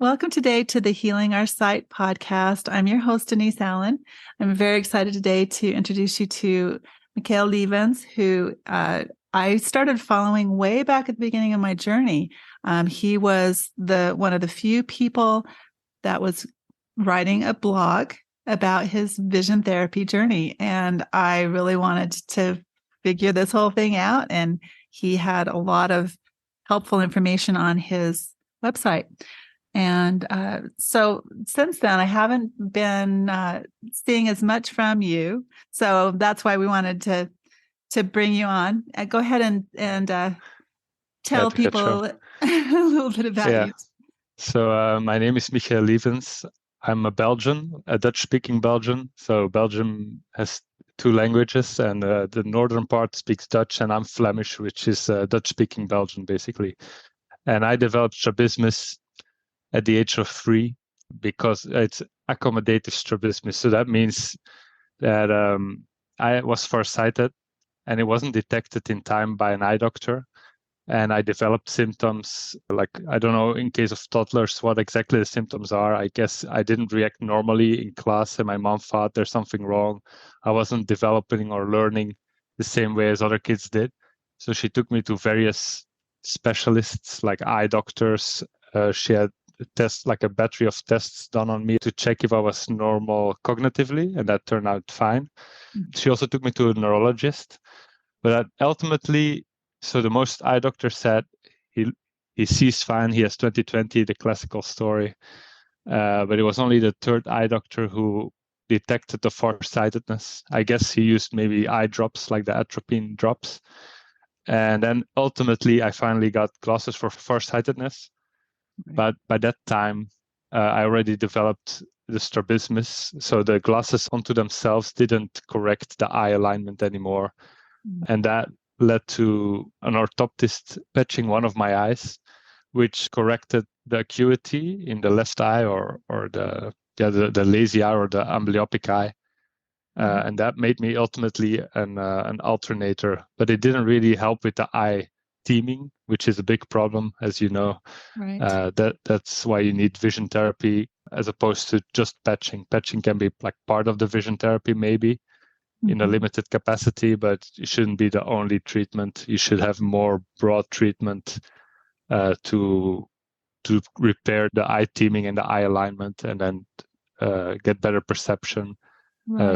Welcome today to the Healing Our Sight podcast. I'm your host, Denise Allen. I'm very excited today to introduce you to Mikhail Lievens, who I started following way back at the beginning of my journey. He was one of the few people that was writing a blog about his vision therapy journey. And I really wanted to figure this whole thing out. And he had a lot of helpful information on his website. And so since then, I haven't been seeing as much from you. So that's why we wanted to bring you on. Go ahead and tell people a little bit about you. So my name is Michael Lievens. I'm a Belgian, a Dutch-speaking Belgian. So Belgium has two languages, and the northern part speaks Dutch, and I'm Flemish, which is Dutch-speaking Belgian, basically. And I developed strabismus at the age of 3 because it's accommodative strabismus. So that means that I was farsighted and it wasn't detected in time by an eye doctor. And I developed symptoms like, I don't know, in case of toddlers, what exactly the symptoms are. I guess I didn't react normally in class and my mom thought there's something wrong. I wasn't developing or learning the same way as other kids did. So she took me to various specialists like eye doctors. She had tests, like a battery of tests done on me to check if I was normal cognitively, and that turned out fine. She also took me to a neurologist, but ultimately, so the most eye doctors said he sees fine, he has 20/20, the classical story, but it was only the third eye doctor who detected the farsightedness. I guess he used maybe eye drops, like the atropine drops, and then ultimately I finally got glasses for farsightedness. But by that time, I already developed the strabismus. So the glasses onto themselves didn't correct the eye alignment anymore. And that led to an orthoptist patching one of my eyes, which corrected the acuity in the left eye or the lazy eye or the amblyopic eye. And that made me ultimately an alternator. But it didn't really help with the eye teaming, which is a big problem, as you know. Right. That's why you need vision therapy as opposed to just patching. Patching can be like part of the vision therapy, maybe in a limited capacity, but it shouldn't be the only treatment. You should have more broad treatment to repair the eye teaming and the eye alignment, and then get better perception.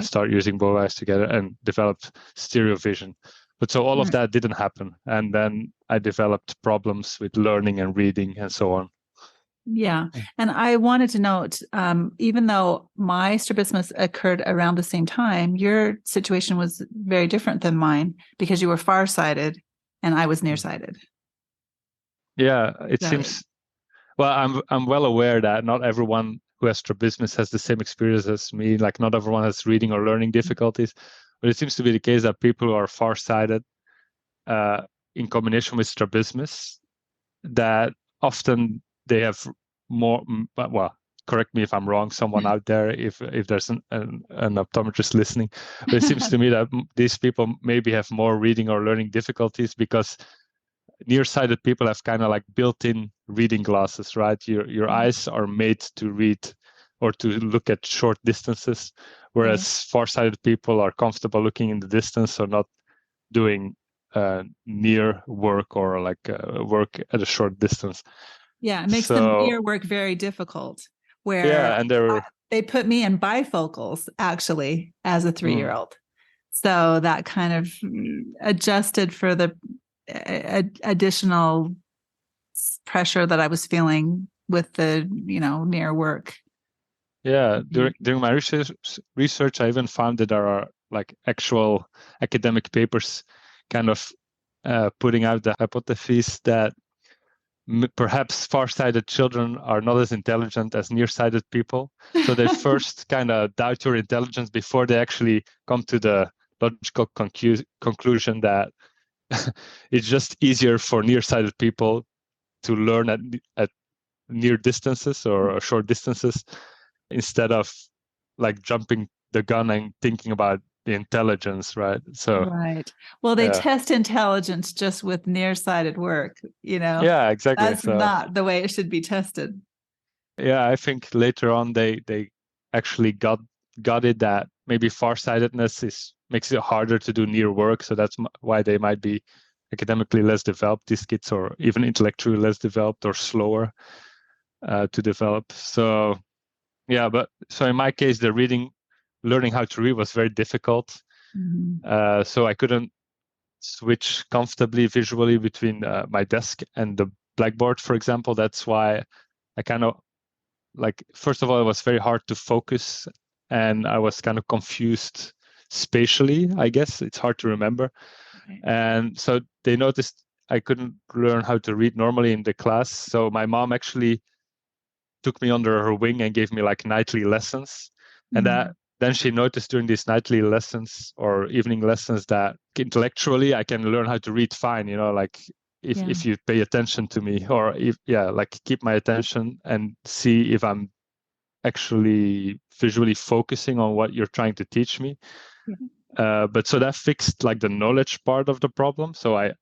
Start using both eyes together and develop stereo vision. But so all of that didn't happen. And then I developed problems with learning and reading and so on. Yeah. And I wanted to note, even though my strabismus occurred around the same time, your situation was very different than mine because you were farsighted and I was nearsighted. Yeah, it seems, well, I'm well aware that not everyone who has strabismus has the same experience as me. Like not everyone has reading or learning difficulties, but it seems to be the case that people who are farsighted in combination with strabismus, that often they have more, well, correct me if I'm wrong, someone out there, if there's an optometrist listening, but it seems to me that these people maybe have more reading or learning difficulties because nearsighted people have kind of like built-in reading glasses, right? Your eyes are made to read or to look at short distances, whereas farsighted people are comfortable looking in the distance or not doing near work or like work at a short distance. Yeah, it makes the near work very difficult. Where and they put me in bifocals actually as a 3-year-old. So that kind of adjusted for the additional pressure that I was feeling with the near work. Yeah, during my research, I even found that there are like actual academic papers kind of putting out the hypothesis that perhaps far-sighted children are not as intelligent as nearsighted people. So they first kind of doubt your intelligence before they actually come to the logical conclusion that it's just easier for nearsighted people to learn at near distances or short distances instead of like jumping the gun and thinking about the intelligence, right? So well, they test intelligence just with nearsighted work, Yeah, exactly. That's not the way it should be tested. Yeah, I think later on they actually got it that maybe farsightedness makes it harder to do near work, so that's why they might be academically less developed, these kids, or even intellectually less developed or slower to develop. So yeah, but so in my case, learning how to read was very difficult. So I couldn't switch comfortably visually between my desk and the blackboard, for example. That's why I kind of first of all, it was very hard to focus, and I was kind of confused spatially, I guess. It's hard to remember. Right. And so they noticed I couldn't learn how to read normally in the class. So my mom actually took me under her wing and gave me like nightly lessons. And then she noticed during these nightly lessons or evening lessons that intellectually I can learn how to read fine, like if you pay attention to me, or like keep my attention and see if I'm actually visually focusing on what you're trying to teach me. But so that fixed like the knowledge part of the problem. So my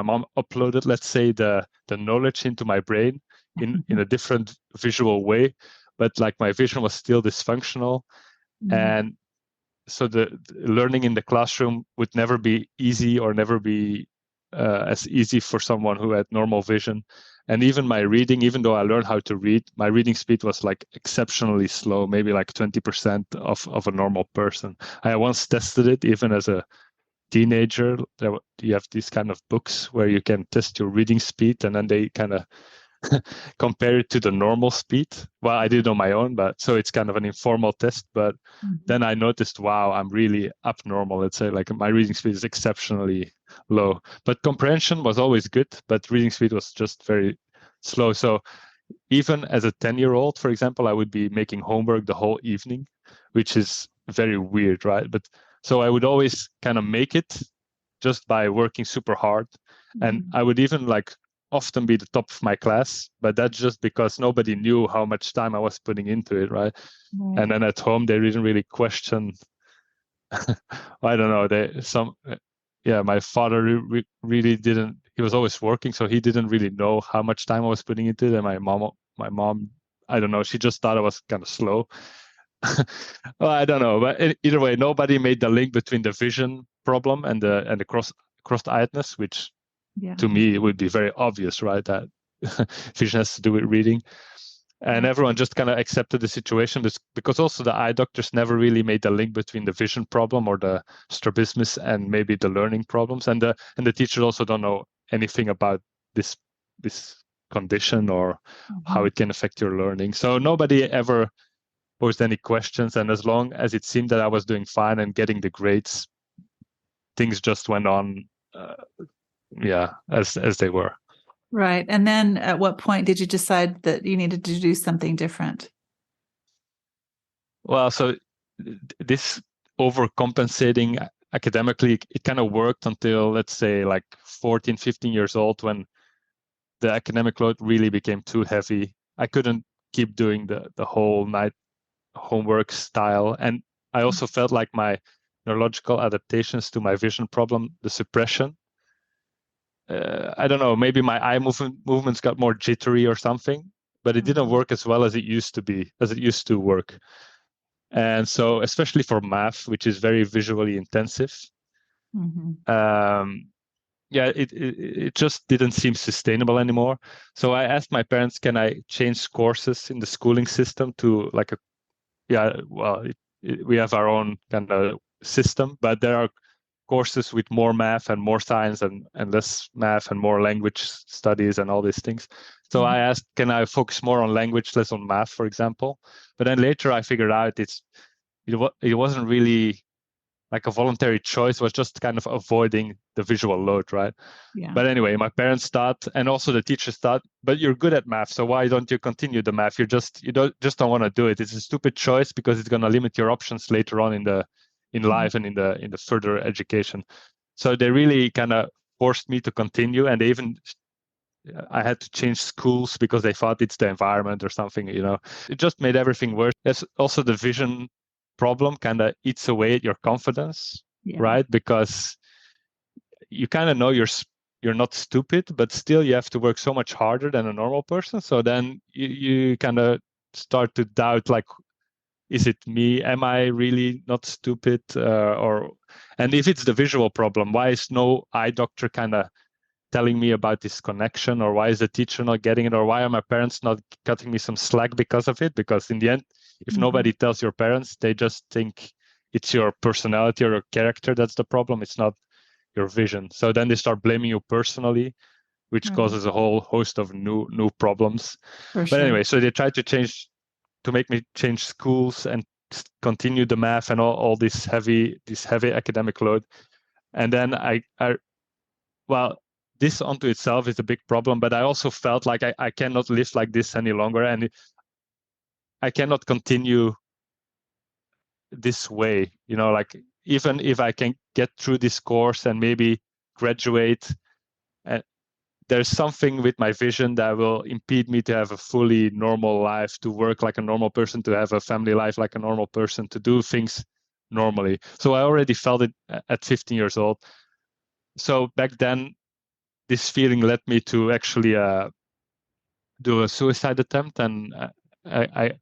mom uploaded, let's say, the knowledge into my brain in a different visual way, but like my vision was still dysfunctional. And so the learning in the classroom would never be easy, or never be as easy for someone who had normal vision. And even my reading, even though I learned how to read, my reading speed was like exceptionally slow, maybe like 20% of a normal person. I once tested it even as a teenager. You have these kind of books where you can test your reading speed, and then they kind of compare it to the normal speed. Well, I did it on my own, but so it's kind of an informal test. But then I noticed, wow, I'm really abnormal. Let's say like my reading speed is exceptionally low, but comprehension was always good, but reading speed was just very slow. So even as a 10-year-old, for example, I would be making homework the whole evening, which is very weird, right? But so I would always kind of make it just by working super hard. And I would even like often be the top of my class, but that's just because nobody knew how much time I was putting into it, right? And then at home, they didn't really question. I don't know. My father really didn't. He was always working, so he didn't really know how much time I was putting into it. And my mom, I don't know. She just thought I was kind of slow. Well, I don't know, but either way, nobody made the link between the vision problem and the cross-eyedness, which to me it would be very obvious, right? That vision has to do with reading. And everyone just kind of accepted the situation, because also the eye doctors never really made the link between the vision problem or the strabismus and maybe the learning problems. And the teachers also don't know anything about this condition or how it can affect your learning. So nobody ever posed any questions. And as long as it seemed that I was doing fine and getting the grades, things just went on, as they were. Right. And then at what point did you decide that you needed to do something different? Well, so this overcompensating academically, it kind of worked until, let's say, like 14, 15 years old, when the academic load really became too heavy. I couldn't keep doing the whole night homework style. And I also felt like my neurological adaptations to my vision problem, the suppression, I don't know, maybe my eye movements got more jittery or something, but it didn't work as well as it used to work. And so, especially for math, which is very visually intensive, it just didn't seem sustainable anymore. So I asked my parents, can I change courses in the schooling system to like we have our own kind of system, but there are courses with more math and more science and less math and more language studies and all these things. So I asked, can I focus more on language, less on math, for example? But then later I figured out it wasn't really like a voluntary choice. It was just kind of avoiding the visual load, right? Yeah. But anyway, my parents thought, and also the teachers thought, but you're good at math, so why don't you continue the math? You don't want to do it. It's a stupid choice because it's going to limit your options later on in life and in the further education. So they really kind of forced me to continue, and I had to change schools because they thought it's the environment or something. It just made everything worse. There's also the vision problem kind of eats away at your confidence, right? Because you kind of know you're not stupid, but still you have to work so much harder than a normal person. So then you kind of start to doubt, like, is it me? Am I really not stupid? And if it's the visual problem, why is no eye doctor kind of telling me about this connection? Or why is the teacher not getting it? Or why are my parents not cutting me some slack because of it? Because in the end, if nobody tells your parents, they just think it's your personality or your character that's the problem. It's not your vision. So then they start blaming you personally, which causes a whole host of new problems. For But sure. anyway, so they tried to make me change schools and continue the math and all this heavy academic load. And then well, this onto itself is a big problem, but I also felt like I cannot live like this any longer, and I cannot continue this way, like, even if I can get through this course and maybe graduate, there's something with my vision that will impede me to have a fully normal life, to work like a normal person, to have a family life like a normal person, to do things normally. So I already felt it at 15 years old. So back then, this feeling led me to actually do a suicide attempt. And I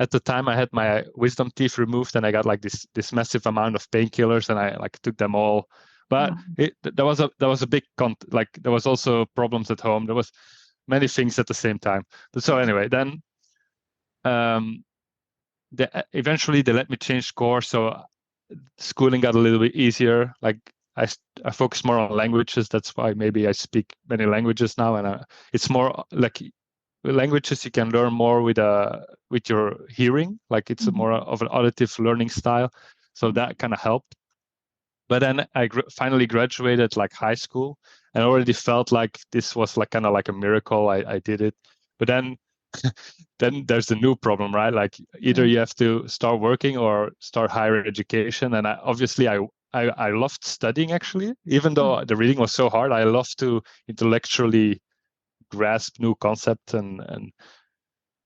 at the time I had my wisdom teeth removed, and I got like this massive amount of painkillers, and I like took them all. But there was a big like there was also problems at home. There was many things at the same time. But so anyway, then eventually they let me change course. So schooling got a little bit easier. Like I focus more on languages. That's why maybe I speak many languages now, and it's more like languages you can learn more with your hearing. Like it's more of an auditive learning style. So that kind of helped. But then I finally graduated like high school, and already felt like this was like kind of like a miracle. I did it. But then then there's the new problem, right? Like either you have to start working or start higher education. And I loved studying, actually, even though the reading was so hard. I loved to intellectually grasp new concepts, and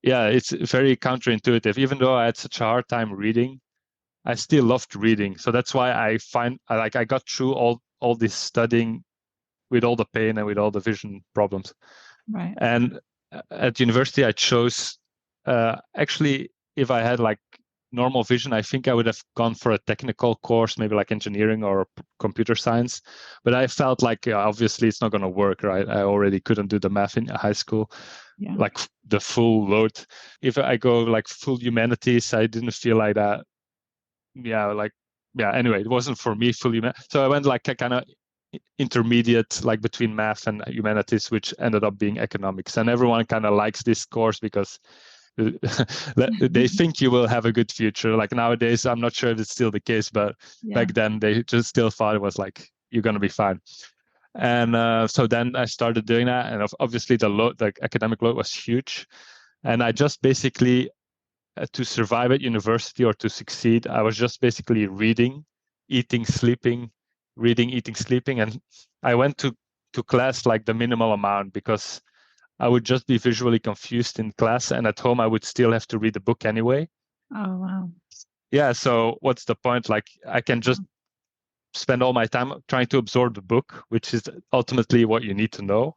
yeah, it's very counterintuitive. Even though I had such a hard time reading, I still loved reading. So that's why I got through all this studying with all the pain and with all the vision problems. Right. And at university, I chose actually, if I had like normal vision, I think I would have gone for a technical course, maybe like engineering or computer science. But I felt like obviously it's not going to work, right? I already couldn't do the math in high school, like the full load. If I go like full humanities, I didn't feel like that. Anyway, it wasn't for me fully. So I went like a kind of intermediate, like between math and humanities, which ended up being economics. And everyone kind of likes this course because they think you will have a good future. Like nowadays, I'm not sure if it's still the case, but back then they just still thought it was like, you're going to be fine. And so then I started doing that. And obviously the academic load was huge. And I just basically, to survive at university or to succeed, I was just basically reading, eating, sleeping, reading, eating, sleeping. And I went to class like the minimal amount, because I would just be visually confused in class, and at home I would still have to read the book anyway. Oh, wow. Yeah, so what's the point? Like I can just spend all my time trying to absorb the book, which is ultimately what you need to know.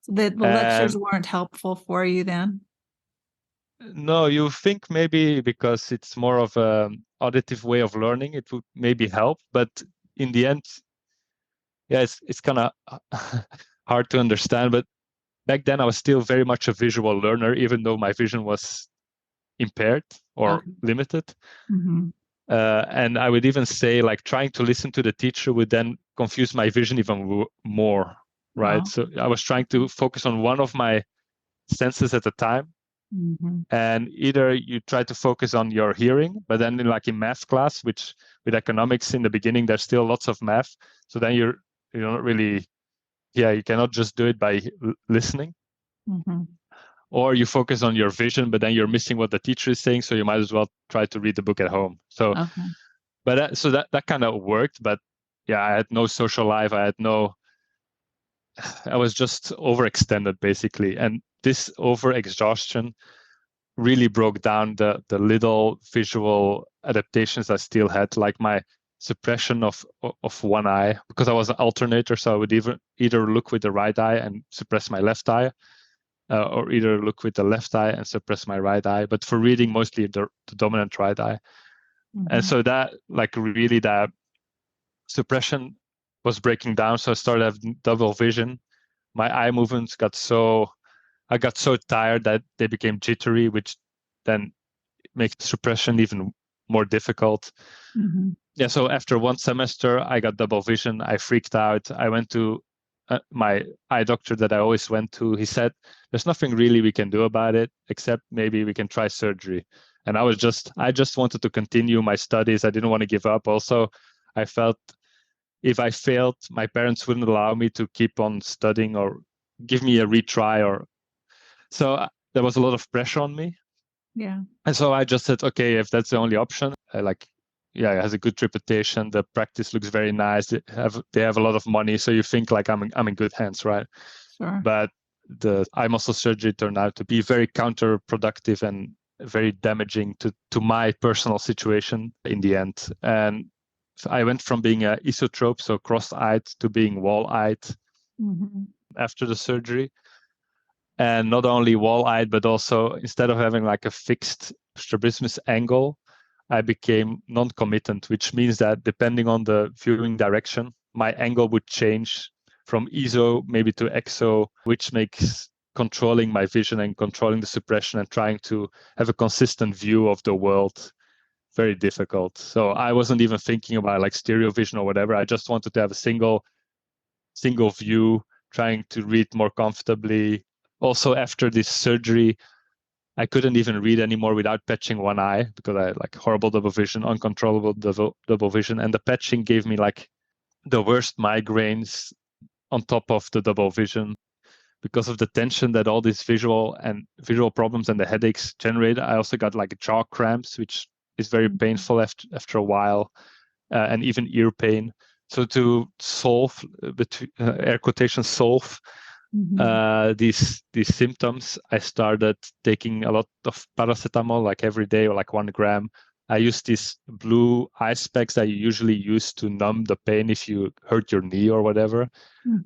So the lectures weren't helpful for you then? No, you think maybe because it's more of an auditive way of learning, it would maybe help, but in the end, yeah, it's kind of hard to understand. But back then, I was still very much a visual learner, even though my vision was impaired or limited. And I would even say, like, trying to listen to the teacher would then confuse my vision even more, right? So I was trying to focus on one of my senses at a time. And either you try to focus on your hearing, but then in math class, which with economics in the beginning, there's still lots of math. So then you're not really, you cannot just do it by listening. Or you focus on your vision, but then you're missing what the teacher is saying. So you might as well try to read the book at home. So, but that kind of worked. But yeah, I had no social life. I was just overextended basically. And this overexhaustion really broke down the little visual adaptations I still had. Like my suppression of one eye, because I was an alternator, so I would either look with the right eye and suppress my left eye, or either look with the left eye and suppress my right eye. But for reading, mostly the dominant right eye. And so that, like, really that suppression was breaking down. So I started having double vision. My eye movements I got so tired that they became jittery, which then makes suppression even more difficult. Yeah, so after one semester, I got double vision. I freaked out. I went to my eye doctor that I always went to. He said, there's nothing really we can do about it, except maybe we can try surgery. And I just wanted to continue my studies. I didn't want to give up. Also, I felt if I failed, my parents wouldn't allow me to keep on studying or give me a retry. So there was a lot of pressure on me. Yeah. And so I just said, okay, if that's the only option, it has a good reputation. The practice looks very nice. They have a lot of money, so you think like I'm in good hands, right? Sure. But the eye muscle surgery turned out to be very counterproductive and very damaging to my personal situation in the end. And I went from being an isotrope, so cross-eyed, to being wall-eyed after the surgery. And not only wall-eyed, but also instead of having like a fixed strabismus angle, I became non-committant, which means that depending on the viewing direction, my angle would change from ISO maybe to EXO, which makes controlling my vision and controlling the suppression and trying to have a consistent view of the world very difficult. So I wasn't even thinking about like stereo vision or whatever. I just wanted to have a single view, trying to read more comfortably. Also, after this surgery, I couldn't even read anymore without patching one eye because I had like horrible double vision, uncontrollable double vision. And the patching gave me like the worst migraines on top of the double vision. Because of the tension that all these visual problems and the headaches generate, I also got like jaw cramps, which is very painful after a while, and even ear pain. So to solve, air quotation, solve these symptoms, I started taking a lot of paracetamol, like every day, or like 1 gram. I used these blue ice packs that you usually use to numb the pain if you hurt your knee or whatever.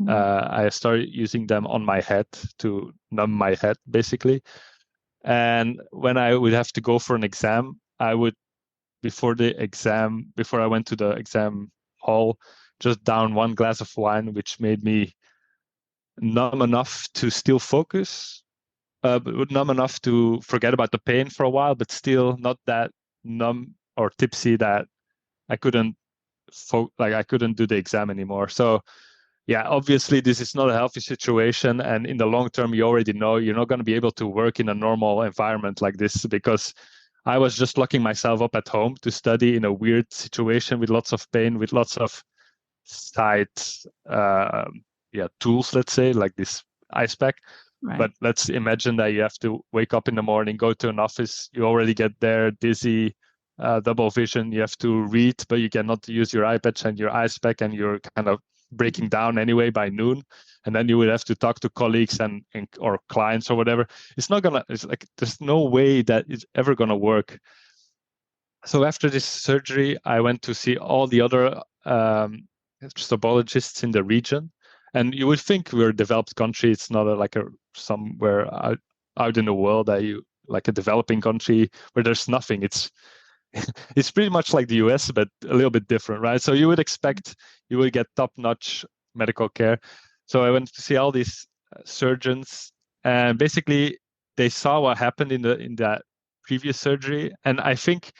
I started using them on my head to numb my head, basically. And when I would have to go for an exam, I would, before I went to the exam hall, just down 1 glass of wine, which made me numb enough to still focus, but numb enough to forget about the pain for a while, but still not that numb or tipsy that I couldn't I couldn't do the exam anymore. So yeah, obviously this is not a healthy situation, and in the long term, you already know you're not going to be able to work in a normal environment like this, because I was just locking myself up at home to study in a weird situation with lots of pain, with lots of side tools, let's say, like this ice pack. Right. But let's imagine that you have to wake up in the morning, go to an office, you already get there dizzy, double vision, you have to read, but you cannot use your iPad and your ice pack, and you're kind of breaking down anyway by noon. And then you would have to talk to colleagues and or clients or whatever. It's like there's no way that it's ever gonna work. So after this surgery, I went to see all the other strabologists in the region. And you would think we're a developed country. It's not somewhere out in the world that you like a developing country where there's nothing. It's pretty much like the US, but a little bit different, right? So you would expect you would get top-notch medical care. So I went to see all these surgeons, and basically they saw what happened in that previous surgery, and I think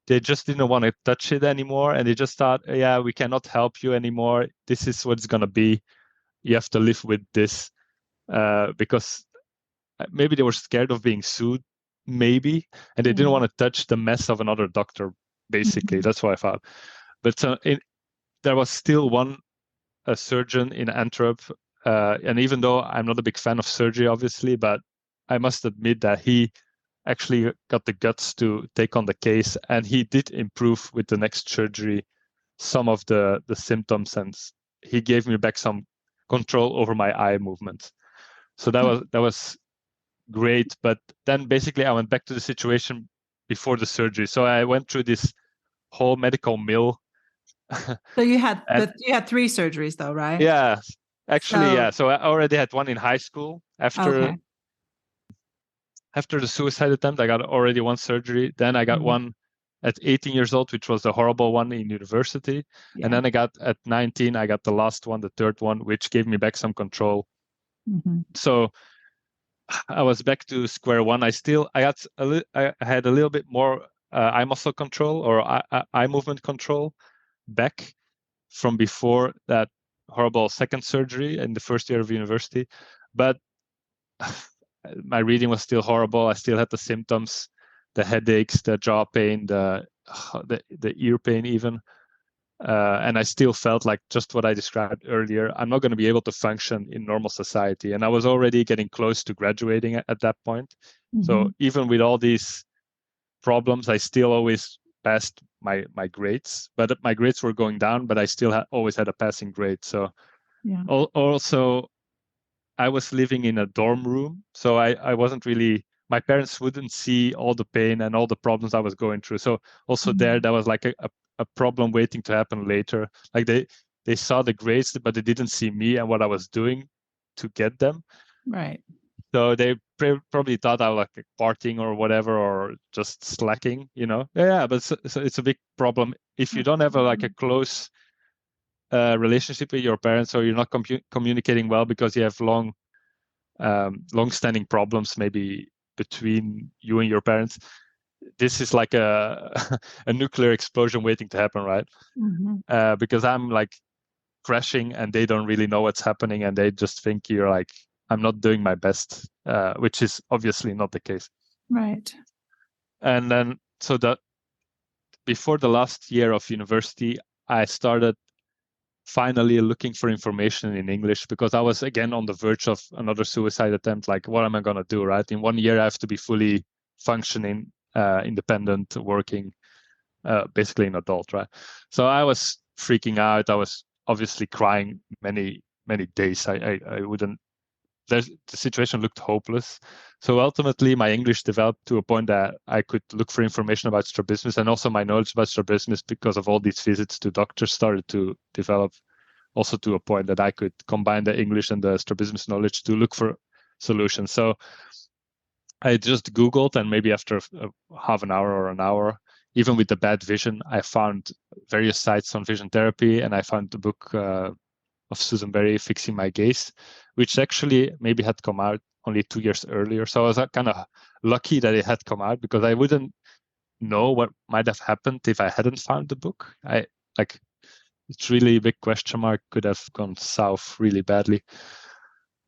they just didn't want to touch it anymore, and they just thought, yeah, we cannot help you anymore. This is what it's gonna be. You have to live with this, because maybe they were scared of being sued, maybe, and they didn't want to touch the mess of another doctor, basically. That's what I thought. But there was still one surgeon in Antwerp, and even though I'm not a big fan of surgery, obviously, but I must admit that he actually got the guts to take on the case, and he did improve with the next surgery some of the symptoms, and he gave me back some control over my eye movement. So that was great. But then basically I went back to the situation before the surgery. So I went through this whole medical mill So you had And three surgeries though, right? yeah, actually, So yeah. So I already had one in high school. okay. After the suicide attempt, I got already one surgery. Then I got Mhm. one at 18 years old, which was the horrible one in university. And Yeah. then I got at 19, I got the last one, the third one, which gave me back some control. Mhm. So I was back to square one. I had a little bit more eye muscle control or eye movement control back from before that horrible second surgery in the first year of university. But my reading was still horrible. I still had the symptoms, the headaches, the jaw pain, the ear pain even. And I still felt like just what I described earlier. I'm not going to be able to function in normal society. And I was already getting close to graduating at that point. So Mhm. even with all these problems, I still always passed my grades. But my grades were going down, but I still always had a passing grade. So Yeah. also, I was living in a dorm room. So I wasn't really, my parents wouldn't see all the pain and all the problems I was going through. So also there Mhm. was like a problem waiting to happen later. Like they saw the grades, but they didn't see me and what I was doing to get them. Right. So they probably thought I was like partying or whatever, or just slacking, you know? Yeah, but so it's a big problem. If you don't have like a close relationship with your parents, or you're not communicating well because you have long-standing problems maybe between you and your parents, this is like a a nuclear explosion waiting to happen, right? Mhm. Because I'm like crashing and they don't really know what's happening, and they just think you're like, I'm not doing my best, which is obviously not the case. Right. And then so that before the last year of university, I started finally looking for information in English, because I was again on the verge of another suicide attempt. Like, what am I going to do, right? In 1 year, I have to be fully functioning, independent, working, basically an adult, right? So I was freaking out. I was obviously crying many days. I wouldn't. The situation looked hopeless. So ultimately, my English developed to a point that I could look for information about strabismus, and also my knowledge about strabismus, because of all these visits to doctors, started to develop also to a point that I could combine the English and the strabismus knowledge to look for solutions. So I just Googled, and maybe after half an hour or an hour, even with the bad vision, I found various sites on vision therapy, and I found the book of Susan Berry, Fixing My Gaze, which actually maybe had come out only 2 years earlier. So I was kind of lucky that it had come out, because I wouldn't know what might have happened if I hadn't found the book. It's really a big question mark. Could have gone south really badly.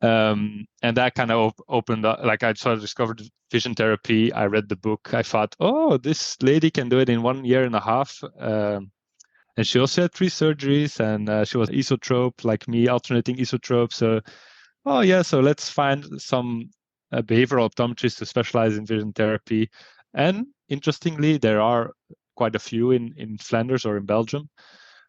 And that kind of opened up, like I sort of discovered vision therapy. I read the book. I thought, oh, this lady can do it in 1 year and a half. And she also had 3 surgeries, and she was isotrope like me, alternating isotrope. So, oh yeah, so let's find some behavioral optometrists to specialize in vision therapy. And interestingly, there are quite a few in Flanders or in Belgium.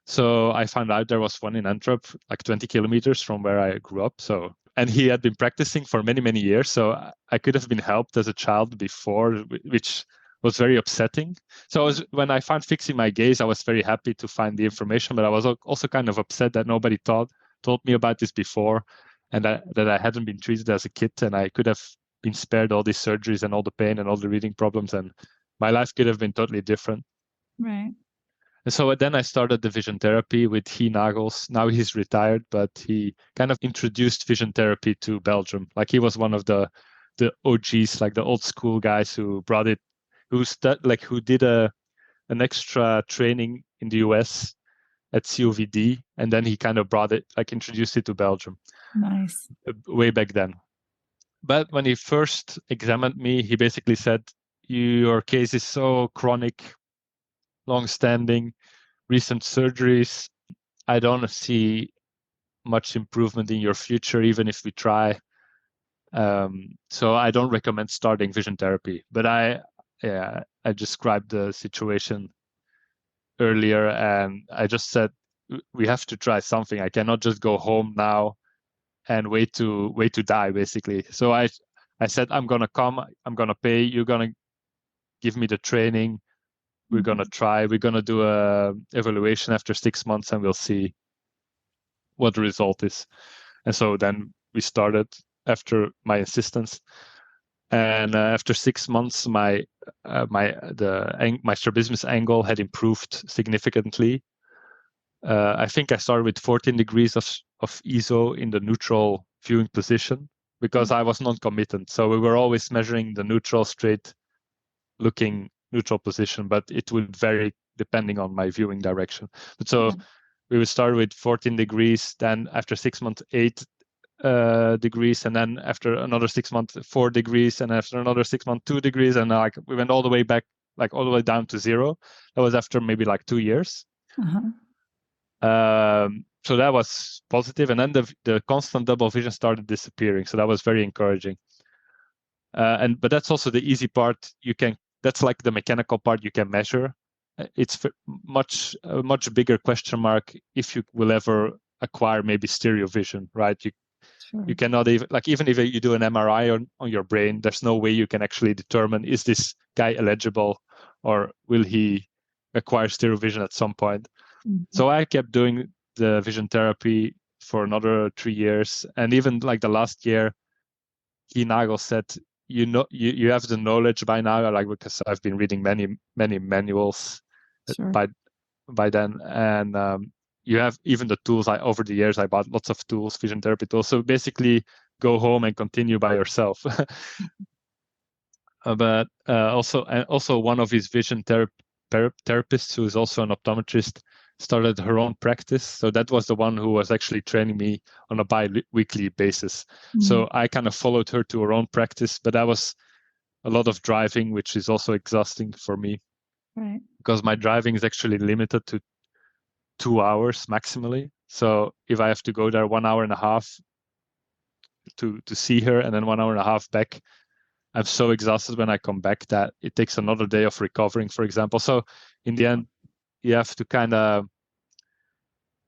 So I found out there was one in Antwerp, like 20 kilometers from where I grew up. So, and he had been practicing for many years. So I could have been helped as a child before, which was very upsetting. So when I found Fixing My Gaze, I was very happy to find the information, but I was also kind of upset that nobody told me about this before, and that I hadn't been treated as a kid, and I could have been spared all these surgeries and all the pain and all the reading problems, and my life could have been totally different. Right. And so then I started the vision therapy with He Nagels. Now he's retired, but he kind of introduced vision therapy to Belgium. Like, he was one of the OGs, like the old school guys who brought it, who did an extra training in the US at COVD, and then he kind of brought it, like introduced it to Belgium Nice. way back then. But when he first examined me, he basically said, your case is so chronic, long-standing, recent surgeries. I don't see much improvement in your future, even if we try. So I don't recommend starting vision therapy. But I described the situation earlier, and I just said we have to try something. I cannot just go home now and wait to die, basically. So I said, I'm gonna come. I'm gonna pay. You're gonna give me the training. we're going to try, we're going to do a evaluation after 6 months and we'll see what the result is. And so then we started after my insistence. And after 6 months, my strabismus angle had improved significantly. I think I started with 14 degrees of ISO in the neutral viewing position because I was non-committant. So we were always measuring the neutral straight looking neutral position, but it would vary depending on my viewing direction. But so we would start with 14 degrees, then after 6 months, 8 degrees, and then after another 6 months, 4 degrees, and after another 6 months, 2 degrees, and like we went all the way back, like all the way down to 0. That was after maybe like 2 years. So that was positive, and then the constant double vision started disappearing. So that was very encouraging. But that's also the easy part. That's like the mechanical part you can measure. It's a much bigger question mark if you will ever acquire maybe stereo vision, right? You cannot even if you do an MRI on your brain, there's no way you can actually determine, is this guy eligible or will he acquire stereo vision at some point? So I kept doing the vision therapy for another 3 years. And even like the last year, Nagel said, you have the knowledge by now, like, because I've been reading many manuals by then, and you have even the tools. Over the years I bought lots of tools, vision therapy tools. So basically, go home and continue by yourself. But also one of his vision therapists, who is also an optometrist, started her own practice. So that was the one who was actually training me on a bi-weekly basis. So I kind of followed her to her own practice, but that was a lot of driving, which is also exhausting for me. Right. Because my driving is actually limited to 2 hours maximally. So if I have to go there 1 hour and a half to see her and then 1 hour and a half back, I'm so exhausted when I come back that it takes another day of recovering, for example. So in the end, you have to kind of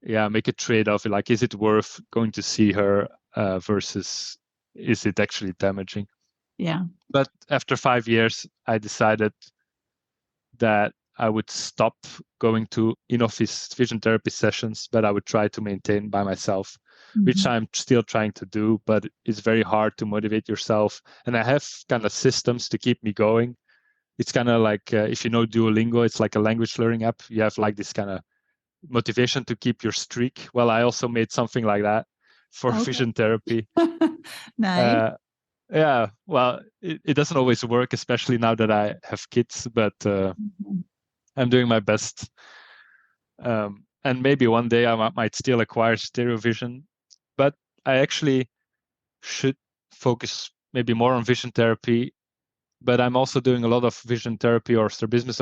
make a trade-off. Like, is it worth going to see her versus is it actually damaging? Yeah. But after 5 years, I decided that I would stop going to in-office vision therapy sessions, but I would try to maintain by myself, which I'm still trying to do, but it's very hard to motivate yourself. And I have kind of systems to keep me going. It's kind of like, if you know Duolingo, it's like a language learning app. You have like this kind of motivation to keep your streak. Well, I also made something like that for vision therapy. Nice. Yeah, well, it doesn't always work, especially now that I have kids, but I'm doing my best. And maybe one day I might still acquire stereo vision, but I actually should focus maybe more on vision therapy. But I'm also doing a lot of vision therapy or strabismus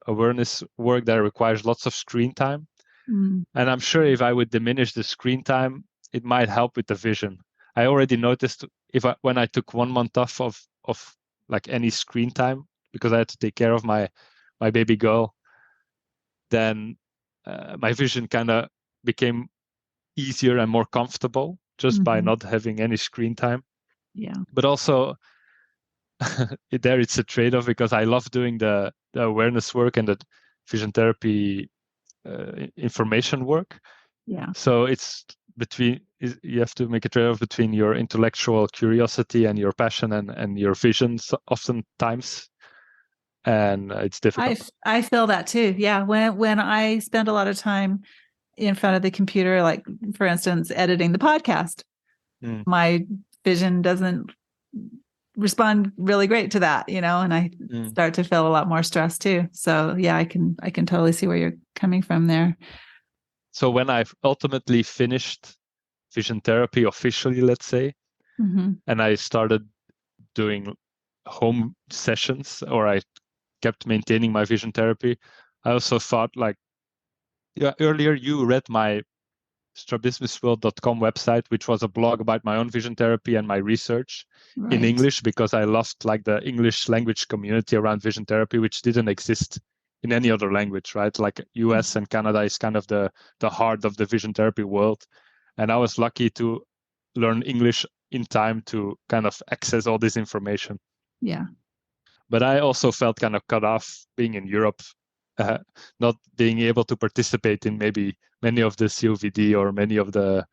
awareness work that requires lots of screen time. And I'm sure if I would diminish the screen time, it might help with the vision. I already noticed when I took 1 month off of like any screen time because I had to take care of my baby girl, then my vision kind of became easier and more comfortable just by not having any screen time. Yeah. But also it's a trade-off because I love doing the awareness work and the vision therapy information work. Yeah. So it's you have to make a trade-off between your intellectual curiosity and your passion and your visions oftentimes, and it's difficult. I feel that too. Yeah, when I spend a lot of time in front of the computer, like for instance, editing the podcast, my vision doesn't respond really great to that, and I start to feel a lot more stress too. So yeah, I can totally see where you're coming from there. So when I've ultimately finished vision therapy officially, let's say, and I started doing home sessions, or I kept maintaining my vision therapy, I also thought like, earlier you read my strabismusworld.com website, which was a blog about my own vision therapy and my research in English, because I loved like the English language community around vision therapy, which didn't exist in any other language, right? Like US and Canada is kind of the heart of the vision therapy world. And I was lucky to learn English in time to kind of access all this information. Yeah. But I also felt kind of cut off being in Europe not being able to participate in maybe many of the COVD or many of the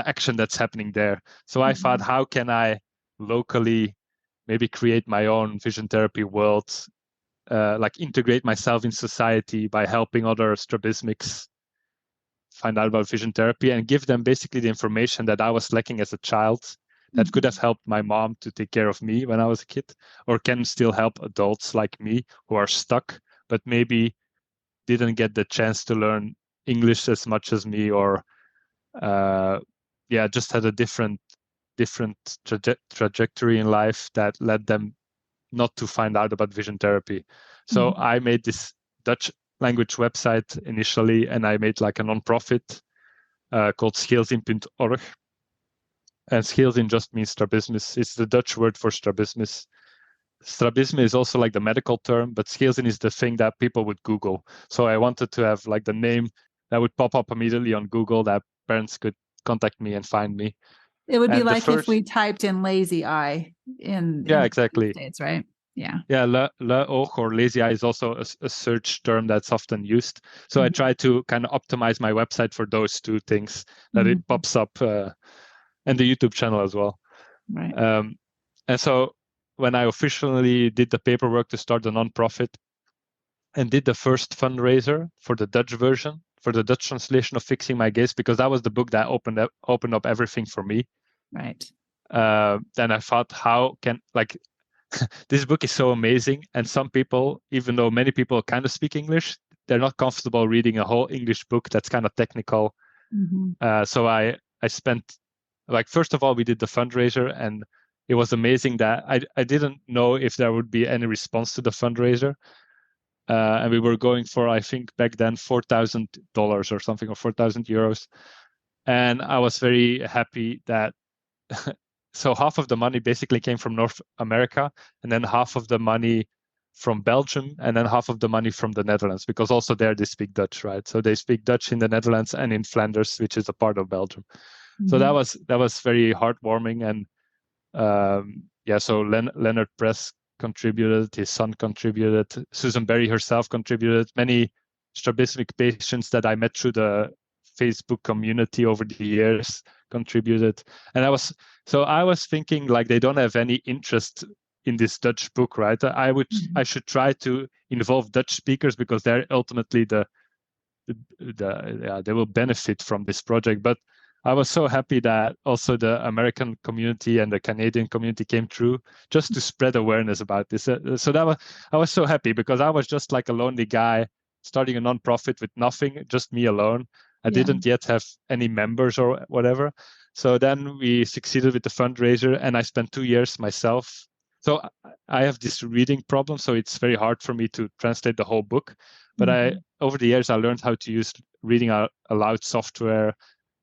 action that's happening there. So I thought, how can I locally maybe create my own vision therapy world, like integrate myself in society by helping other strabismics find out about vision therapy and give them basically the information that I was lacking as a child that could have helped my mom to take care of me when I was a kid, or can still help adults like me who are stuck, but maybe didn't get the chance to learn English as much as me, or just had a different trajectory in life that led them not to find out about vision therapy. So I made this Dutch language website initially, and I made like a non-profit called Scheelzien.org. And Scheelzien just means strabismus. It's the Dutch word for strabismus. Strabismus is also like the medical term, but Scheelzien is the thing that people would Google. So I wanted to have like the name that would pop up immediately on Google, that parents could contact me and find me. It would be like if we typed in lazy eye in exactly. the States, right? Yeah. Yeah, le oog or lazy eye is also a search term that's often used. So I try to kind of optimize my website for those two things, that it pops up, and the YouTube channel as well. Right. And so when I officially did the paperwork to start the nonprofit and did the first fundraiser for the Dutch version, for the Dutch translation of Fixing My Gaze, because that was the book that opened up everything for me. Right. Then I thought, how can, like, this book is so amazing, and some people, even though many people kind of speak English, they're not comfortable reading a whole English book that's kind of technical. So I spent, like, first of all, we did the fundraiser, and it was amazing that I didn't know if there would be any response to the fundraiser. And we were going for, I think back then, $4,000 or something, or 4,000 euros. And I was very happy that so half of the money basically came from North America, and then half of the money from Belgium, and then half of the money from the Netherlands, because also there they speak Dutch, right? So they speak Dutch in the Netherlands and in Flanders, which is a part of Belgium. So that was very heartwarming. And so Leonard Press contributed, his son contributed, Susan Berry herself contributed, many strabismic patients that I met through the Facebook community over the years contributed. And I was thinking, like, they don't have any interest in this Dutch book, right? I should try to involve Dutch speakers, because they're ultimately they will benefit from this project. But I was so happy that also the American community and the Canadian community came through just to spread awareness about this. So I was so happy, because I was just like a lonely guy starting a nonprofit with nothing, just me alone. I didn't yet have any members or whatever. So then we succeeded with the fundraiser, and I spent 2 years myself. So I have this reading problem, so it's very hard for me to translate the whole book. But over the years, I learned how to use reading aloud software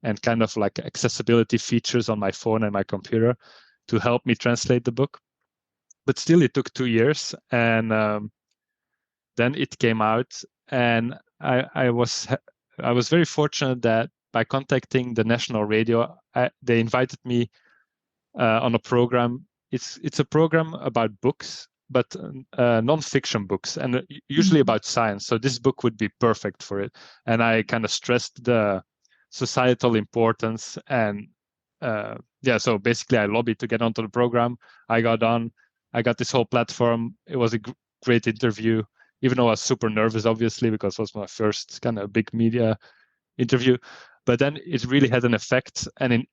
and kind of like accessibility features on my phone and my computer to help me translate the book. But still, it took 2 years, and then it came out, and I was very fortunate that by contacting the national radio, they invited me on a program. It's a program about books, but non-fiction books, and usually about science. So this book would be perfect for it. And I kind of stressed the societal importance, and so basically I lobbied to get onto the program. I got on. I got this whole platform. It was a great interview, even though I was super nervous, obviously, because it was my first kind of big media interview. But then it really had an effect, and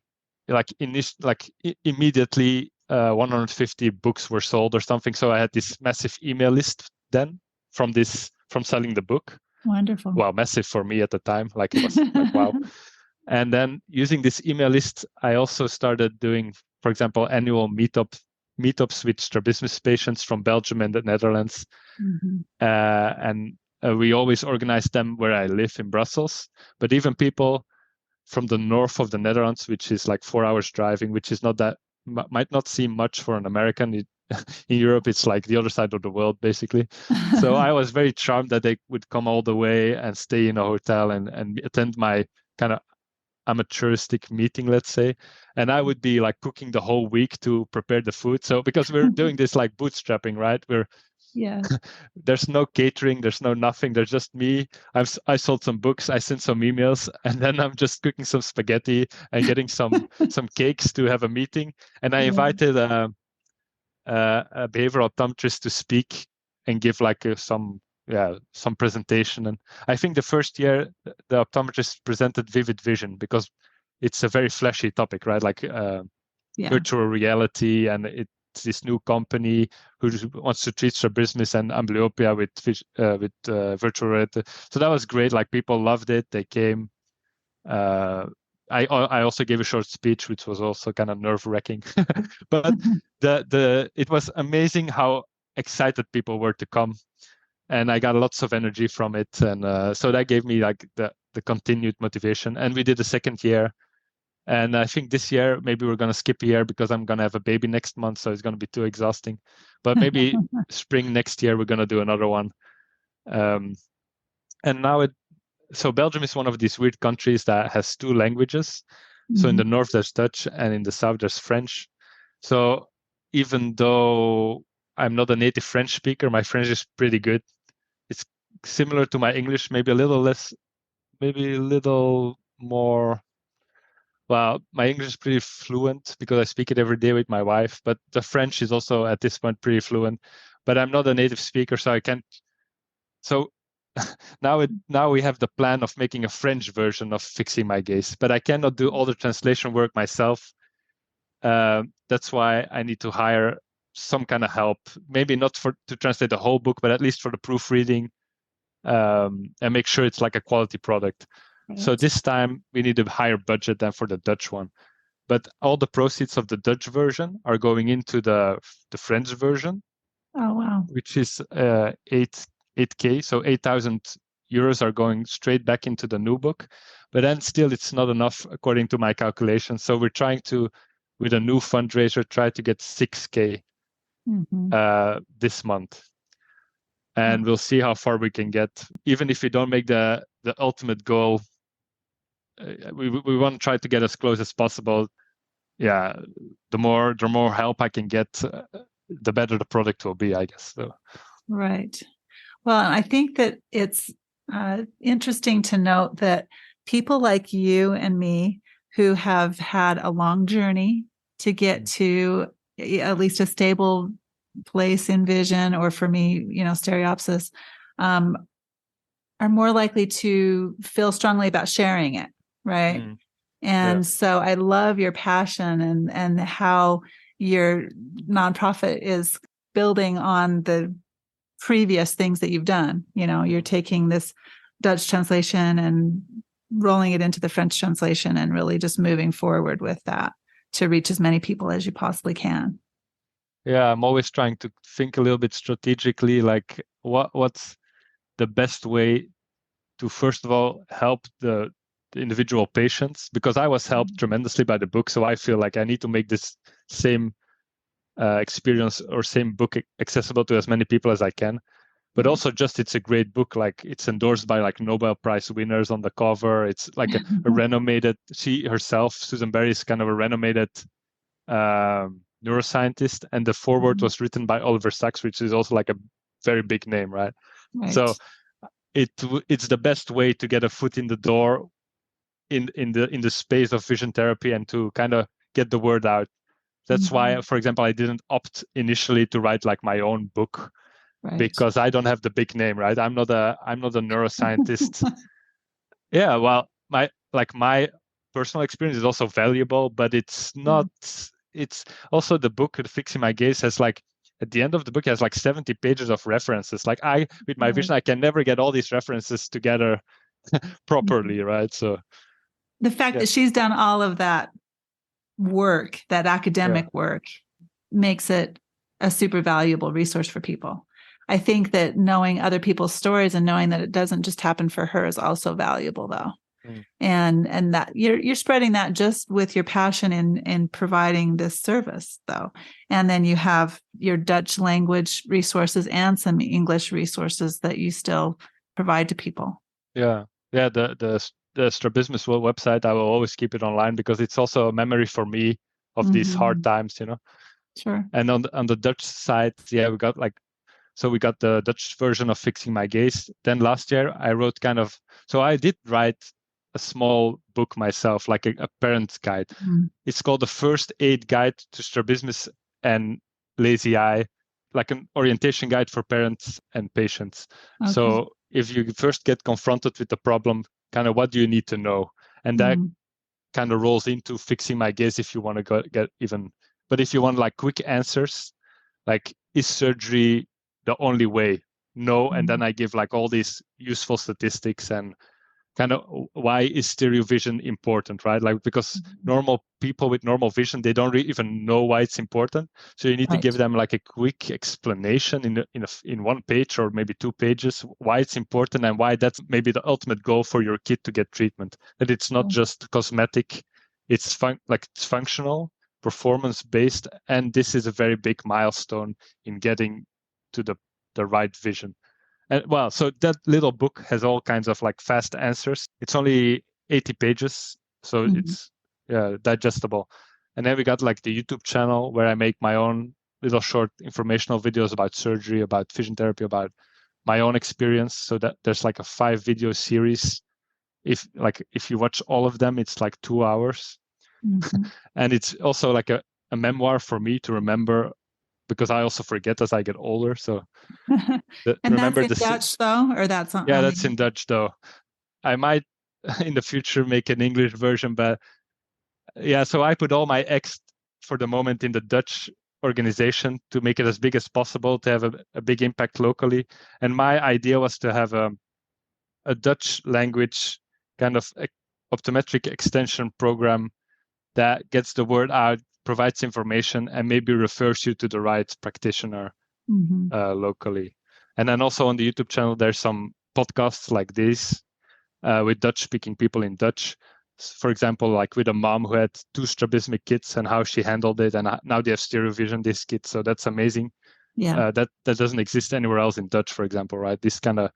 immediately 150 books were sold or something. So I had this massive email list then from selling the book. Wonderful. Well, massive for me at the time, like it was like, wow. And then using this email list, I also started doing, for example, annual meetups with strabismus patients from Belgium and the Netherlands. And we always organize them where I live in Brussels. But even people from the north of the Netherlands, which is like 4 hours driving, which is not that, might not seem much for an American. In Europe, it's like the other side of the world, basically. So I was very charmed that they would come all the way and stay in a hotel and attend my kind of amateuristic meeting, let's say. And I would be like cooking the whole week to prepare the food. So because we're doing this like bootstrapping, right? We're Yeah. There's no catering, there's no nothing. There's just me. I sold some books, I sent some emails, and then I'm just cooking some spaghetti and getting some cakes to have a meeting. And I Yeah. invited a behavioral optometrist to speak and give like some presentation. And I think the first year the optometrist presented vivid vision because it's a very flashy topic, right? Like Yeah. virtual reality, and it's this new company who wants to treat strabismus and amblyopia with virtual reality. So that was great. Like people loved it. They came. I also gave a short speech, which was also kind of nerve-wracking, but it was amazing how excited people were to come, and I got lots of energy from it, and so that gave me like the continued motivation. And we did a second year, and I think this year maybe we're gonna skip a year because I'm gonna have a baby next month, so it's gonna be too exhausting. But maybe spring next year we're gonna do another one. And now so Belgium is one of these weird countries that has two languages. So in the north there's Dutch, and in the south there's French. So even though I'm not a native French speaker, my French is pretty good. It's similar to my English, maybe a little less, maybe a little more. Well, my English is pretty fluent because I speak it every day with my wife, but the French is also at this point pretty fluent. But I'm not a native speaker, so I can't. So now we have the plan of making a French version of Fixing My Gaze, but I cannot do all the translation work myself. That's why I need to hire some kind of help, maybe not to translate the whole book, but at least for the proofreading, and make sure it's like a quality product. Right. So this time we need a higher budget than for the Dutch one. But all the proceeds of the Dutch version are going into the French version. Oh, wow. Which is 8K, so 8,000 euros are going straight back into the new book. But then still it's not enough according to my calculations. So we're trying to, with a new fundraiser, try to get 6K this month. And we'll see how far we can get. Even if we don't make the ultimate goal, we want to try to get as close as possible. Yeah, the more help I can get, the better the product will be, I guess. So. Right. Well, I think that it's interesting to note that people like you and me who have had a long journey to get to at least a stable place in vision, or for me, stereopsis, are more likely to feel strongly about sharing it, right? And so I love your passion and how your nonprofit is building on the previous things that you've done. You're taking this Dutch translation and rolling it into the French translation and really just moving forward with that to reach as many people as you possibly can. Yeah, I'm always trying to think a little bit strategically, like what's the best way to, first of all, help the individual patients, because I was helped tremendously by the book. So I feel like I need to make this same experience or same book accessible to as many people as I can. But also just it's a great book. Like it's endorsed by like Nobel Prize winners on the cover. It's like a renommated, she herself, Susan Berry, is kind of a renommated neuroscientist, and the foreword was written by Oliver Sacks, which is also like a very big name, right? So it's the best way to get a foot in the door in the space of vision therapy and to kind of get the word out. That's why, for example, I didn't opt initially to write like my own book, because I don't have the big name, right? I'm not a neuroscientist. Yeah, well, my personal experience is also valuable, but it's not. It's also the book, Fixing My Gaze, has like at the end of the book has like 70 pages of references. Like with my vision, I can never get all these references together properly, right? So the fact that she's done all of that work, that academic work, makes it a super valuable resource for people. I think that knowing other people's stories and knowing that it doesn't just happen for her is also valuable, though. And that you're spreading that just with your passion in providing this service, though. And then you have your Dutch language resources and some English resources that you still provide to people. Yeah. The Strabismus website, I will always keep it online because it's also a memory for me of these hard times, Sure. And on the Dutch side, we got like So we got the Dutch version of Fixing My Gaze. Then last year I wrote so I did write a small book myself, like a parent's guide. It's called The First Aid Guide to Strabismus and Lazy Eye, like an orientation guide for parents and patients. Okay. So if you first get confronted with the problem, kind of what do you need to know? And that kind of rolls into Fixing My Gaze if you want to get even. But if you want like quick answers, like is surgery the only way? No. And then I give like all these useful statistics and kind of why is stereo vision important, right? Like because normal people with normal vision, they don't really even know why it's important. So you need to give them like a quick explanation in one page or maybe 2 pages why it's important and why that's maybe the ultimate goal for your kid to get treatment. That it's not just cosmetic, it's functional, performance based, and this is a very big milestone in getting to the right vision. And well, so that little book has all kinds of like fast answers. It's only 80 pages, so it's digestible. And then we got like the YouTube channel where I make my own little short informational videos about surgery, about vision therapy, about my own experience. So that there's like a 5-video series. If you watch all of them, it's like 2 hours. And it's also like a memoir for me to remember, because I also forget as I get older. So and remember that's in Dutch though, or that's on? Yeah, that's in Dutch though. I might in the future make an English version, but yeah. So I put all my eggs for the moment in the Dutch organization to make it as big as possible to have a big impact locally. And my idea was to have a Dutch language kind of optometric extension program that gets the word out, provides information, and maybe refers you to the right practitioner locally. And then also on the YouTube channel, there's some podcasts like this with Dutch-speaking people in Dutch. For example, like with a mom who had 2 strabismic kids and how she handled it, and now they have stereo vision, these kids. So that's amazing. Yeah, that doesn't exist anywhere else in Dutch, for example, right? This kind of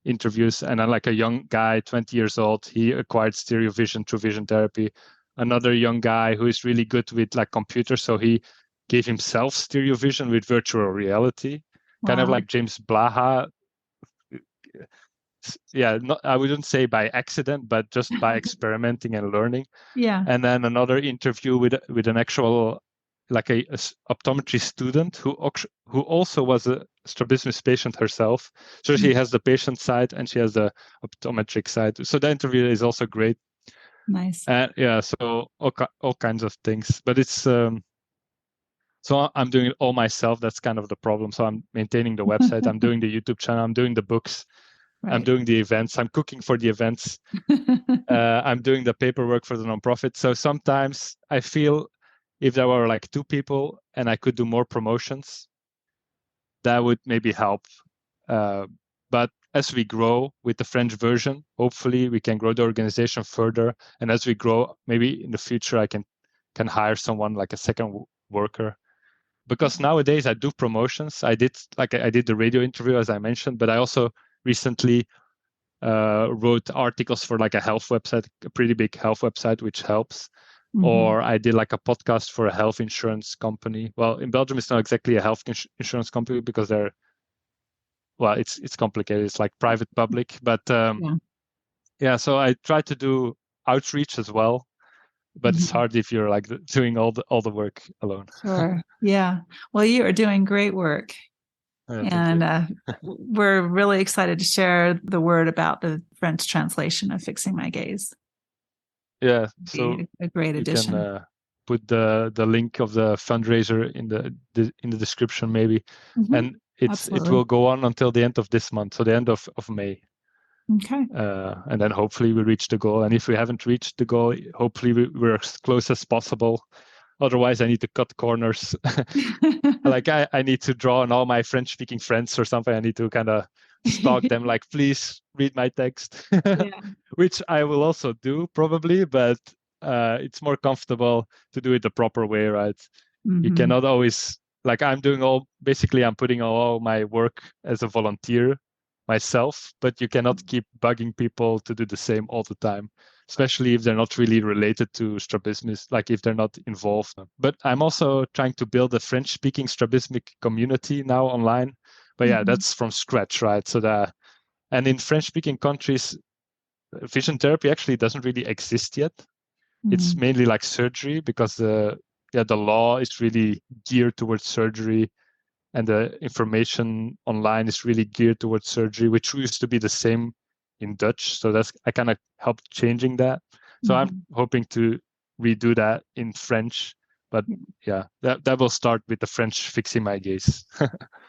interviews. And then like a young guy, 20 years old, he acquired stereo vision through vision therapy. Another young guy who is really good with like computers, so he gave himself stereo vision with virtual reality. Kind of like James Blaha. Yeah, I wouldn't say by accident, but just by experimenting and learning. Yeah. And then another interview with an actual like a optometry student who also was a strabismus patient herself. So she has the patient side and she has the optometric side. So the interview is also great. Nice. Yeah, so all kinds of things. But it's so I'm doing it all myself. That's kind of the problem. So I'm maintaining the website. I'm doing the YouTube channel. I'm doing the books. I'm doing the events. I'm cooking for the events. I'm doing the paperwork for the nonprofit. So sometimes I feel if there were like 2 people and I could do more promotions, that would maybe help. But as we grow with the French version, hopefully we can grow the organization further. And as we grow, maybe in the future I can hire someone like a second worker. Because nowadays I do promotions. I did the radio interview, as I mentioned, but I also recently wrote articles for like a health website, a pretty big health website, which helps. Or I did like a podcast for a health insurance company. Well, in Belgium, it's not exactly a health insurance company because it's complicated. It's like private public, but yeah. So I try to do outreach as well, but it's hard if you're like doing all the work alone. Sure. Yeah. Well, you are doing great work. And we're really excited to share the word about the French translation of Fixing My Gaze. Yeah, so a great addition. You can put the link of the fundraiser in the description maybe, and it will go on until the end of this month, so the end of May. Okay. And then hopefully we reach the goal. And if we haven't reached the goal, hopefully we're as close as possible. Otherwise, I need to cut corners. Like I need to draw on all my French-speaking friends or something. I need to kind of stalk them, like, please read my text, which I will also do probably, but it's more comfortable to do it the proper way, right? You cannot always, like I'm putting all my work as a volunteer myself, but you cannot keep bugging people to do the same all the time, especially if they're not really related to strabismus, like if they're not involved. But I'm also trying to build a French-speaking strabismic community now online, But yeah, that's from scratch, right? And in French-speaking countries, vision therapy actually doesn't really exist yet. It's mainly like surgery, because the law is really geared towards surgery, and the information online is really geared towards surgery, which used to be the same in Dutch. So I kind of helped changing that. So I'm hoping to redo that in French. But yeah, that will start with the French fixing my gaze.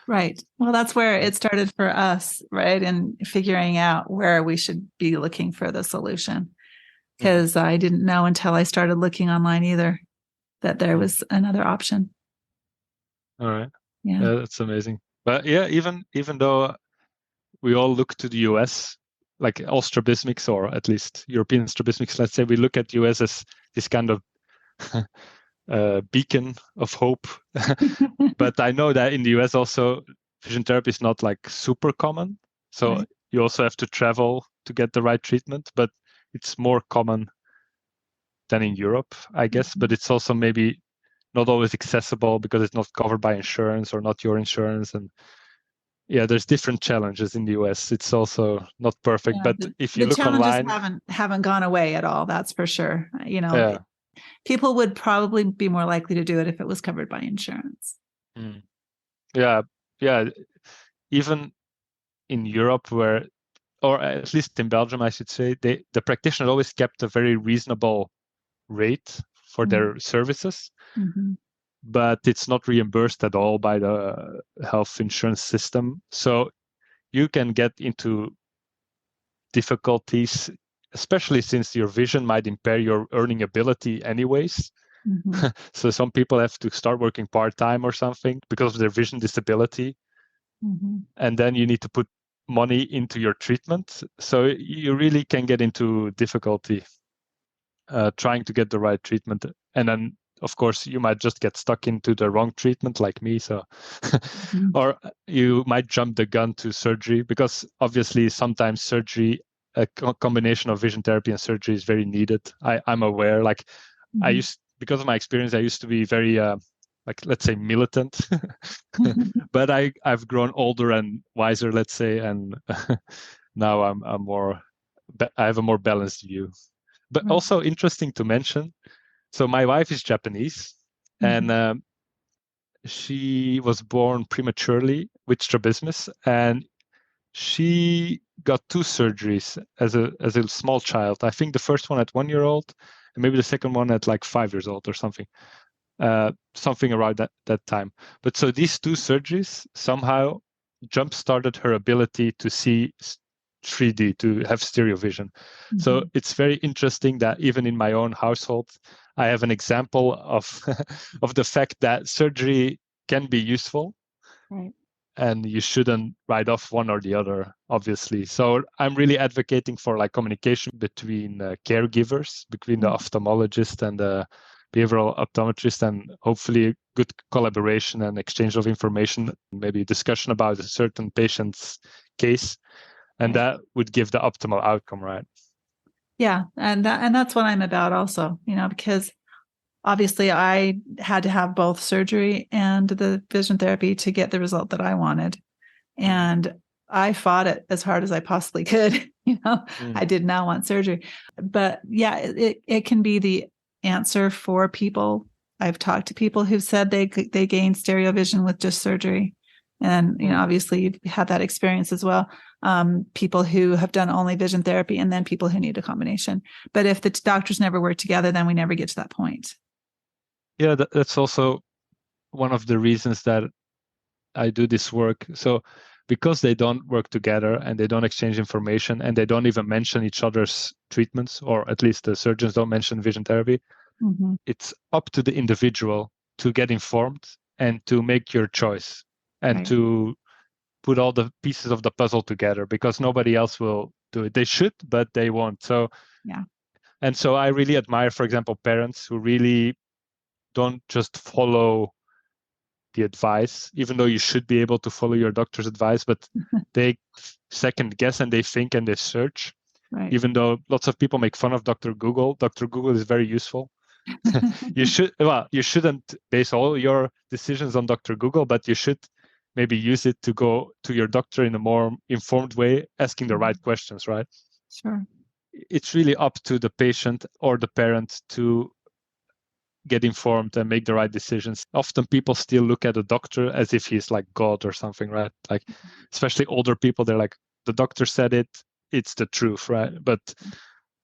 Right. Well, that's where it started for us, right? And figuring out where we should be looking for the solution. Because I didn't know until I started looking online either that there was another option. All right. Yeah. That's amazing. But yeah, even though we all look to the US, like all strabismics, or at least European strabismics, let's say, we look at US as this kind of beacon of hope. But I know that in the US also, vision therapy is not like super common. So you also have to travel to get the right treatment, but it's more common than in Europe, I guess. But it's also maybe not always accessible because it's not covered by insurance or not your insurance. And yeah, there's different challenges in the US. It's also not perfect, but if you the look challenges online, haven't gone away at all. That's for sure. People would probably be more likely to do it if it was covered by insurance. Yeah. Even in Europe, or at least in Belgium, I should say, the practitioner always kept a very reasonable rate for their services, but it's not reimbursed at all by the health insurance system. So you can get into difficulties, especially since your vision might impair your earning ability anyways. So some people have to start working part-time or something because of their vision disability. And then you need to put money into your treatment. So you really can get into difficulty trying to get the right treatment. And then, of course, you might just get stuck into the wrong treatment like me. So, or you might jump the gun to surgery, because obviously sometimes surgery, a combination of vision therapy and surgery is very needed. I'm aware, like because of my experience, I used to be very, let's say, militant, but I've grown older and wiser, let's say, and now I'm more, I have a more balanced view. But also interesting to mention, so my wife is Japanese, and she was born prematurely with strabismus, and she got 2 surgeries as a small child. I think the first one at 1 year old, and maybe the second one at like 5 years old or something. Something around that time. But so these 2 surgeries somehow jump-started her ability to see 3D, to have stereo vision. So it's very interesting that even in my own household, I have an example of of the fact that surgery can be useful. And you shouldn't write off one or the other, obviously. So I'm really advocating for like communication between caregivers, between the ophthalmologist and the behavioral optometrist, and hopefully good collaboration and exchange of information, maybe discussion about a certain patient's case, and that would give the optimal outcome, right? Yeah, and that's what I'm about also, because obviously I had to have both surgery and the vision therapy to get the result that I wanted. And I fought it as hard as I possibly could. I did not want surgery, but yeah, it can be the answer for people. I've talked to people who've said they gained stereo vision with just surgery. And, obviously you've had that experience as well. People who have done only vision therapy, and then people who need a combination. But if the doctors never work together, then we never get to that point. Yeah, that's also one of the reasons that I do this work. So because they don't work together and they don't exchange information and they don't even mention each other's treatments, or at least the surgeons don't mention vision therapy, it's up to the individual to get informed and to make your choice and to put all the pieces of the puzzle together, because nobody else will do it. They should, but they won't. So, and so I really admire, for example, parents who really don't just follow the advice, even though you should be able to follow your doctor's advice, but they second guess and they think and they search. Even though lots of people make fun of Dr. Google is very useful. You shouldn't base all your decisions on Dr. Google, but you should maybe use it to go to your doctor in a more informed way, asking the right questions, right? Sure. It's really up to the patient or the parent to get informed and make the right decisions. Often people still look at a doctor as if he's like God or something, right? Like, especially older people, they're like, the doctor said it, it's the truth, right? But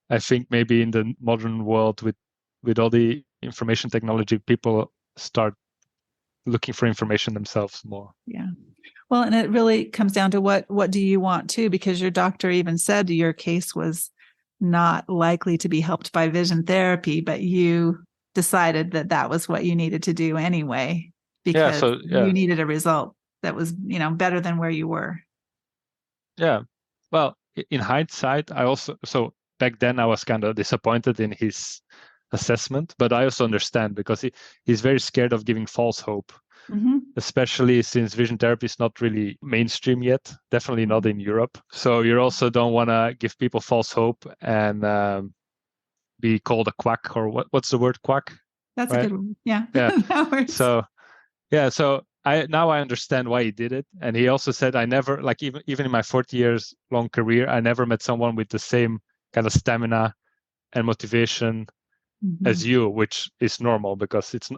I think maybe in the modern world with all the information technology, people start looking for information themselves more. Yeah. Well, and it really comes down to what do you want too, because your doctor even said your case was not likely to be helped by vision therapy, but you decided that that was what you needed to do anyway, because you needed a result that was, better than where you were. Yeah. Well, in hindsight, so back then I was kind of disappointed in his assessment, but I also understand because he's very scared of giving false hope, especially since vision therapy is not really mainstream yet, definitely not in Europe. So you also don't want to give people false hope and be called a quack, or what's the word, quack? That's right? A good one. Yeah. Yeah. That works. So I understand why he did it. And he also said, I never, like, even in my 40 years long career, I never met someone with the same kind of stamina and motivation as you, which is normal, because it's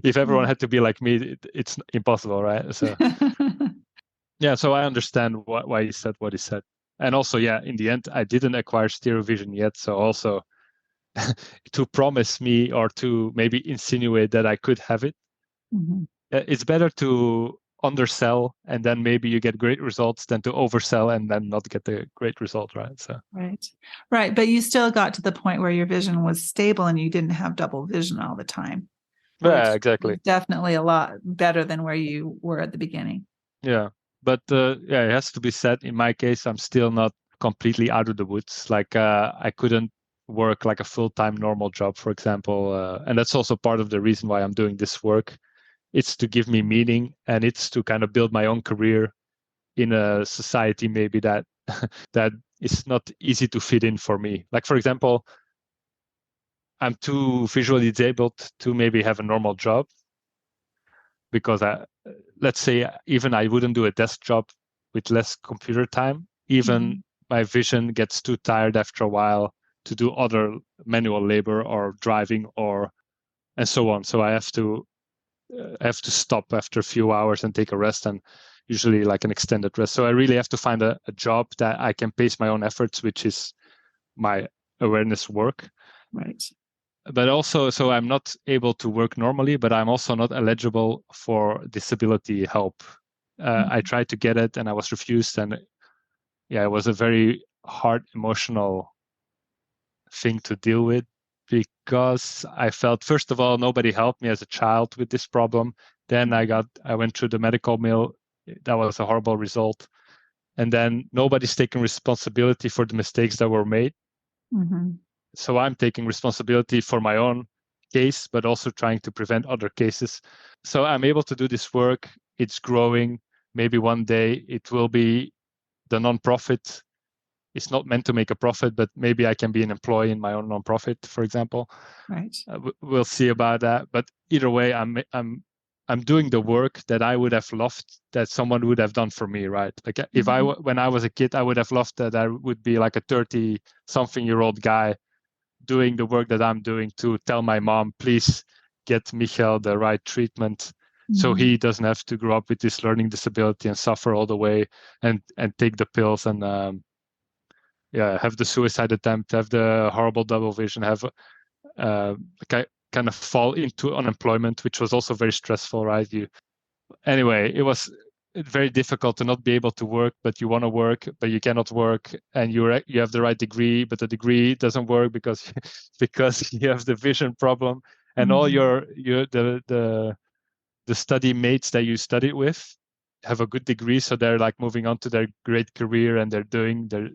if everyone had to be like me, it's impossible, right? So yeah, so I understand why he said what he said. And also, yeah, in the end, I didn't acquire stereo vision yet. So also to promise me or to maybe insinuate that I could have it, it's better to undersell and then maybe you get great results than to oversell and then not get the great result, right? So right, but you still got to the point where your vision was stable and you didn't have double vision all the time. Yeah, exactly. Definitely a lot better than where you were at the beginning. Yeah, but it has to be said, in my case, I'm still not completely out of the woods. Like I couldn't work like a full-time normal job, for example, and that's also part of the reason why I'm doing this work. It's to give me meaning, and it's to kind of build my own career in a society maybe that that is not easy to fit in for me. Like, for example, I'm too visually disabled to maybe have a normal job, because let's say even I wouldn't do a desk job with less computer time. Even my vision gets too tired after a while to do other manual labor or driving and so on. So I have to stop after a few hours and take a rest, and usually like an extended rest. So I really have to find a job that I can pace my own efforts, which is my awareness work. Right. But also, so I'm not able to work normally, but I'm also not eligible for disability help. I tried to get it and I was refused. And yeah, it was a very hard emotional thing to deal with, because I felt, first of all, nobody helped me as a child with this problem. Then I went through the medical mill. That was a horrible result. And then nobody's taking responsibility for the mistakes that were made. So I'm taking responsibility for my own case, but also trying to prevent other cases. So I'm able to do this work. It's growing. Maybe one day it will be the nonprofit. It's not meant to make a profit, but maybe I can be an employee in my own nonprofit, for example. Right. We'll see about that. But either way, I'm doing the work that I would have loved that someone would have done for me, right? Like if when I was a kid, I would have loved that I would be like a 30-something-year-old guy doing the work that I'm doing, to tell my mom, please get Michael the right treatment, so he doesn't have to grow up with this learning disability and suffer all the way and take the pills and have the suicide attempt, have the horrible double vision, have kind of fall into unemployment, which was also very stressful, right? Anyway, it was very difficult to not be able to work, but you want to work, but you cannot work, and you have the right degree, but the degree doesn't work because you have the vision problem, and all the study mates that you studied with have a good degree, so they're like moving on to their great career, and they're doing their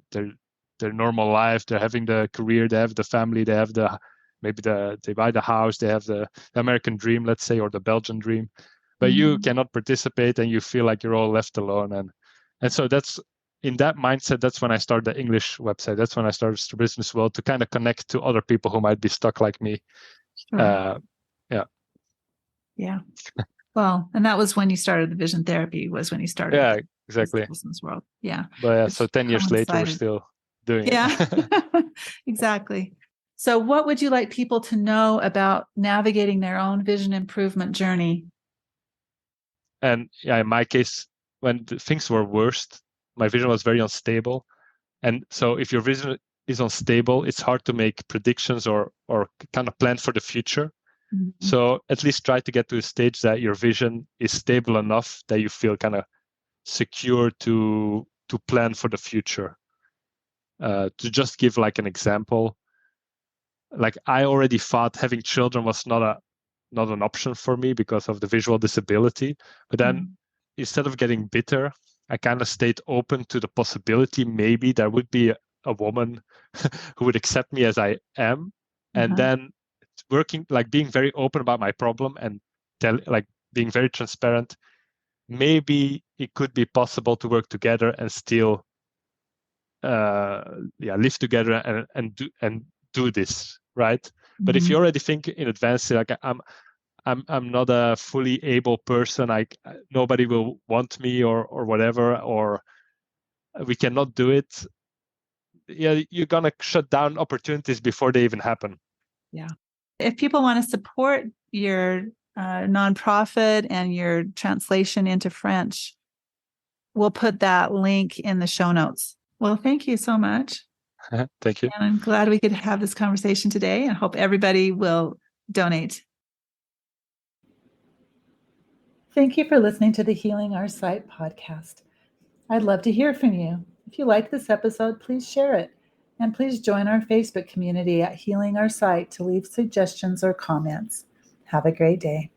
normal life. They're having the career, they have the family, they have they buy the house, they have the American dream, let's say, or the Belgian dream. But you cannot participate, and you feel like you're all left alone. And so that's, in that mindset, that's when I started the English website. That's when I started Strabismus World, to kind of connect to other people who might be stuck like me. Sure. Yeah. Well, and that was when you started the vision therapy, was when you started Yeah, the exactly. Strabismus world. Yeah. But yeah, so Which 10 years later, we're coincided. still doing Yeah, it. exactly. So what would you like people to know about navigating their own vision improvement journey? And yeah, in my case, when things were worst, my vision was very unstable. And so if your vision is unstable, it's hard to make predictions or kind of plan for the future. Mhm. So at least try to get to a stage that your vision is stable enough that you feel kind of secure to plan for the future. To just give like an example, like I already thought having children was not an option for me because of the visual disability. But then instead of getting bitter, I kind of stayed open to the possibility maybe there would be a woman who would accept me as I am. And Uh-huh. then working, like being very open about my problem and like being very transparent, maybe it could be possible to work together and still live together and do this, right? But if you Mhm. already think in advance, like I'm not a fully able person, nobody will want me or whatever, or we cannot do it, yeah, you're gonna shut down opportunities before they even happen. Yeah. If people want to support your nonprofit and your translation into French, we'll put that link in the show notes. Well, thank you so much. Thank you. And I'm glad we could have this conversation today and hope everybody will donate. Thank you for listening to the Healing Our Sight podcast. I'd love to hear from you. If you like this episode, please share it. And please join our Facebook community at Healing Our Sight to leave suggestions or comments. Have a great day.